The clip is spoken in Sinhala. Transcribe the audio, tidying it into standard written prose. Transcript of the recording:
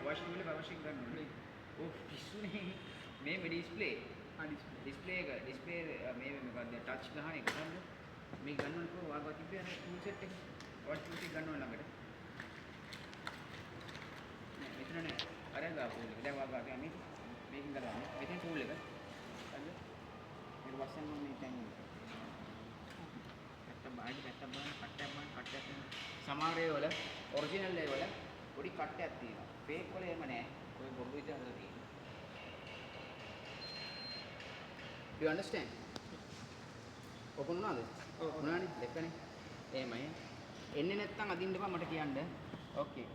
වොෂින් වල පවර්ෂින් ගන්න ඕනේ. ඔව් පිස්සුනේ. මේ ඩිස්ප්ලේ. ඩිස්ප්ලේ මේ මොකක්ද ටච් ගහන එක ගන්න. මේ ගන්නකොට වාගව තිබ්බේ ටූල් සෙට් එක. වොෂ් ටූල් එක ගන්න ඕන ළඟට. මෙතන නෑ. අර ගාපු එක. දැන් වාගව අපි මේකෙන් කරන්නේ. මෙතන ටූල් එක. හරිද? මේක වස්සන්න ඕනේ මේ තැන් එක. පැත්ත බලන්න කට්ටයක් සමහර ඒවල ඔරිජිනල් ඒවල පොඩි කට්ටයක් තියෙනවා. ෆේක් වල එහෙම නෑ. ඔය බොරු විතර හදලා තියෙනවා. You understand? ඔපන් උනාද? ඔව් උනානේ දෙකනේ. එහෙමයි. එන්නේ නැත්තම් අදින්න එපා මට කියන්න. ඕකේ.